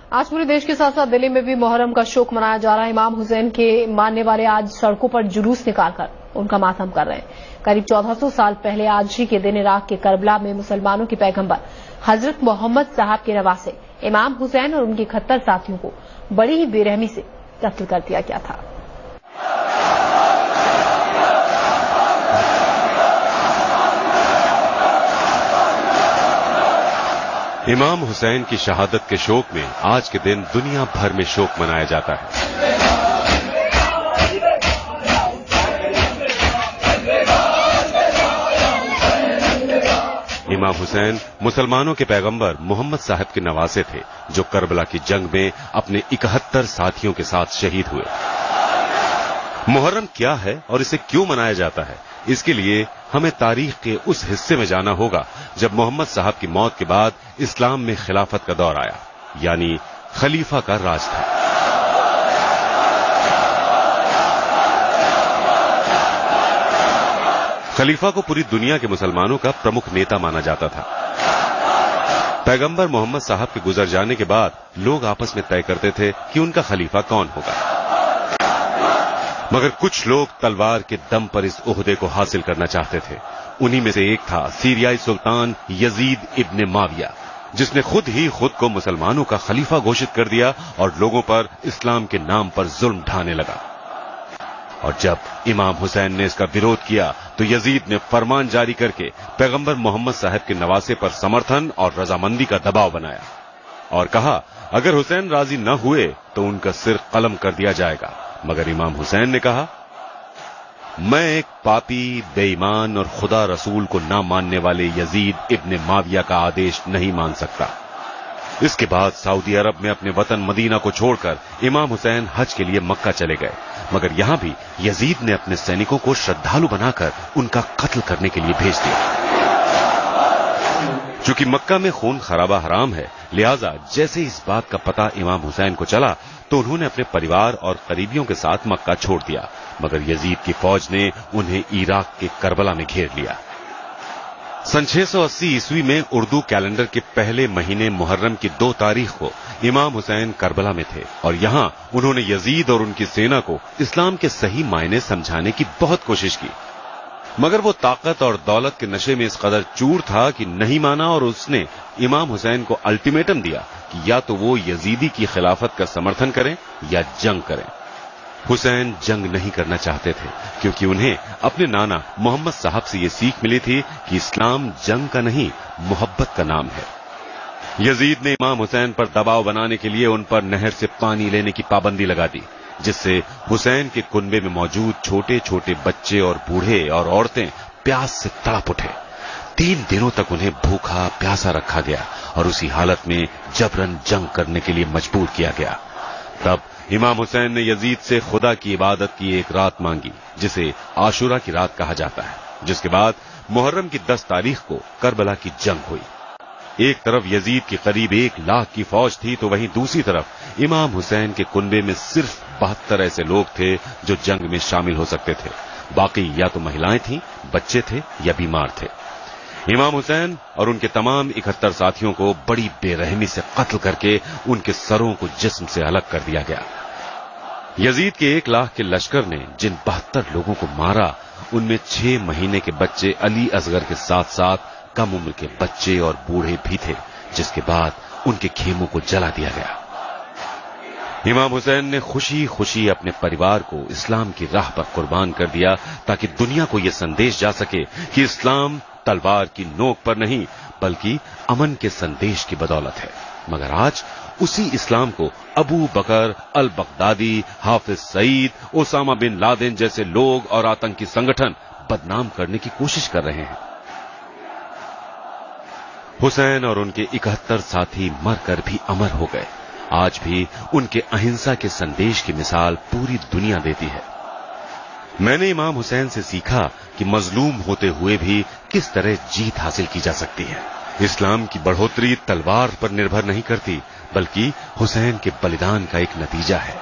आज पूरे देश के साथ साथ दिल्ली में भी मुहर्रम का शोक मनाया जा रहा है। इमाम हुसैन के मानने वाले आज सड़कों पर जुलूस निकालकर उनका मातम कर रहे हैं। करीब 1400 साल पहले आज ही के दिन इराक के करबला में मुसलमानों के पैगंबर हजरत मोहम्मद साहब के नवासे इमाम हुसैन और उनके 71 साथियों को बड़ी ही बेरहमी से कत्ल कर दिया गया था। इमाम हुसैन की शहादत के शोक में आज के दिन दुनिया भर में शोक मनाया जाता है। इमाम हुसैन मुसलमानों के पैगंबर मोहम्मद साहब के नवासे थे, जो करबला की जंग में अपने 71 साथियों के साथ शहीद हुए। मुहर्रम क्या है और इसे क्यों मनाया जाता है, इसके लिए हमें तारीख के उस हिस्से में जाना होगा जब मोहम्मद साहब की मौत के बाद इस्लाम में खिलाफत का दौर आया, यानी खलीफा का राज था। खलीफा को पूरी दुनिया के मुसलमानों का प्रमुख नेता माना जाता था। पैगंबर मोहम्मद साहब के गुजर जाने के बाद लोग आपस में तय करते थे कि उनका खलीफा कौन होगा, मगर कुछ लोग तलवार के दम पर इस ओहदे को हासिल करना चाहते थे। उन्हीं में से एक था सीरियाई सुल्तान यजीद इब्ने माविया, जिसने खुद को मुसलमानों का खलीफा घोषित कर दिया और लोगों पर इस्लाम के नाम पर जुल्म ढाने लगा। और जब इमाम हुसैन ने इसका विरोध किया तो यजीद ने फरमान जारी करके पैगंबर मोहम्मद साहब के नवासे पर समर्थन और रजामंदी का दबाव बनाया और कहा, अगर हुसैन राजी न हुए तो उनका सिर कलम कर दिया जाएगा। मगर इमाम हुसैन ने कहा, मैं एक पापी, बेईमान और खुदा रसूल को ना मानने वाले यजीद इब्ने माविया का आदेश नहीं मान सकता। इसके बाद सऊदी अरब में अपने वतन मदीना को छोड़कर इमाम हुसैन हज के लिए मक्का चले गए, मगर यहां भी यजीद ने अपने सैनिकों को श्रद्धालु बनाकर उनका कत्ल करने के लिए भेज दिया। चूंकि मक्का में खून खराबा हराम है, लिहाजा जैसे इस बात का पता इमाम हुसैन को चला तो उन्होंने अपने परिवार और करीबियों के साथ मक्का छोड़ दिया, मगर यजीद की फौज ने उन्हें इराक के करबला में घेर लिया। सन 680 ईस्वी में उर्दू कैलेंडर के पहले महीने मुहर्रम की 2 तारीख को इमाम हुसैन करबला में थे और यहां उन्होंने यजीद और उनकी सेना को इस्लाम के सही मायने समझाने की बहुत कोशिश की, मगर वो ताकत और दौलत के नशे में इस कदर चूर था कि नहीं माना और उसने इमाम हुसैन को अल्टीमेटम दिया कि या तो वो यजीदी की खिलाफत का समर्थन करें या जंग करें। हुसैन जंग नहीं करना चाहते थे क्योंकि उन्हें अपने नाना मोहम्मद साहब से ये सीख मिली थी कि इस्लाम जंग का नहीं, मोहब्बत का नाम है। यजीद ने इमाम हुसैन पर दबाव बनाने के लिए उन पर नहर से पानी लेने की पाबंदी लगा दी, जिससे हुसैन के कुनबे में मौजूद छोटे छोटे बच्चे और बूढ़े और औरतें प्यास से तड़प उठे। 3 दिनों तक उन्हें भूखा प्यासा रखा गया और उसी हालत में जबरन जंग करने के लिए मजबूर किया गया। तब इमाम हुसैन ने यजीद से खुदा की इबादत की एक रात मांगी, जिसे आशुरा की रात कहा जाता है, जिसके बाद मुहर्रम की 10 तारीख को करबला की जंग हुई। एक तरफ यजीद की करीब 1 लाख की फौज थी तो वहीं दूसरी तरफ इमाम हुसैन के कुनबे में सिर्फ 72 ऐसे लोग थे जो जंग में शामिल हो सकते थे। बाकी या तो महिलाएं थीं, बच्चे थे या बीमार थे। इमाम हुसैन और उनके तमाम 71 साथियों को बड़ी बेरहमी से कत्ल करके उनके सरों को जिस्म से अलग कर दिया गया। यजीद के 1 लाख के लश्कर ने जिन 72 लोगों को मारा, उनमें 6 महीने के बच्चे अली असगर के साथ साथ कम उम्र के बच्चे और बूढ़े भी थे, जिसके बाद उनके खेमों को जला दिया गया। इमाम हुसैन ने खुशी खुशी अपने परिवार को इस्लाम की राह पर कुर्बान कर दिया ताकि दुनिया को यह संदेश जा सके कि इस्लाम तलवार की नोक पर नहीं बल्कि अमन के संदेश की बदौलत है। मगर आज उसी इस्लाम को अबू बकर al Baghdadi, Hafiz Saeed, Osama bin Laden जैसे लोग और आतंकी संगठन बदनाम करने की कोशिश कर रहे हैं। हुसैन और उनके 71 साथी मरकर भी अमर हो गए। आज भी उनके अहिंसा के संदेश की मिसाल पूरी दुनिया देती है। मैंने इमाम हुसैन से सीखा कि मजलूम होते हुए भी किस तरह जीत हासिल की जा सकती है। इस्लाम की बढ़ोतरी तलवार पर निर्भर नहीं करती बल्कि हुसैन के बलिदान का एक नतीजा है।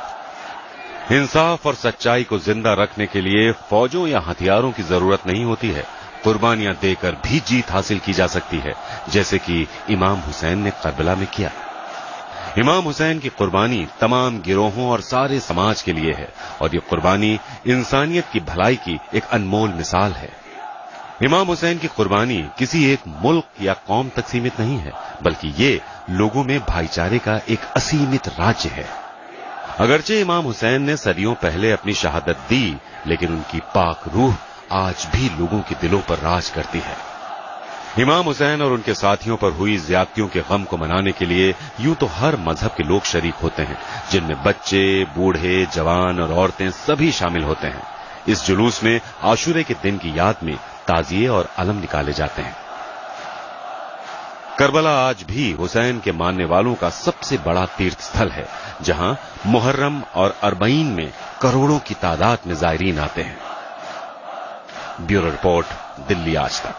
इंसाफ और सच्चाई को जिंदा रखने के लिए फौजों या हथियारों की जरूरत नहीं होती है, कुर्बानियां देकर भी जीत हासिल की जा सकती है, जैसे कि इमाम हुसैन ने करबला में किया। इमाम हुसैन की कुर्बानी तमाम गिरोहों और सारे समाज के लिए है और ये कुर्बानी इंसानियत की भलाई की एक अनमोल मिसाल है। इमाम हुसैन की कुर्बानी किसी एक मुल्क या कौम तक सीमित नहीं है, बल्कि ये लोगों में भाईचारे का एक असीमित राज्य है। अगरचे इमाम हुसैन ने सदियों पहले अपनी शहादत दी, लेकिन उनकी पाक रूह आज भी लोगों के दिलों पर राज करती है। इमाम हुसैन और उनके साथियों पर हुई ज्यादतियों के गम को मनाने के लिए यूं तो हर मजहब के लोग शरीक होते हैं, जिनमें बच्चे, बूढ़े, जवान और औरतें सभी शामिल होते हैं। इस जुलूस में आशूरे के दिन की याद में ताजिए और अलम निकाले जाते हैं। करबला आज भी हुसैन के मानने वालों का सबसे बड़ा तीर्थ स्थल है, जहां मुहर्रम और अरबईन में करोड़ों की तादाद में जायरीन आते हैं। ब्यूरो रिपोर्ट, दिल्ली आज तक।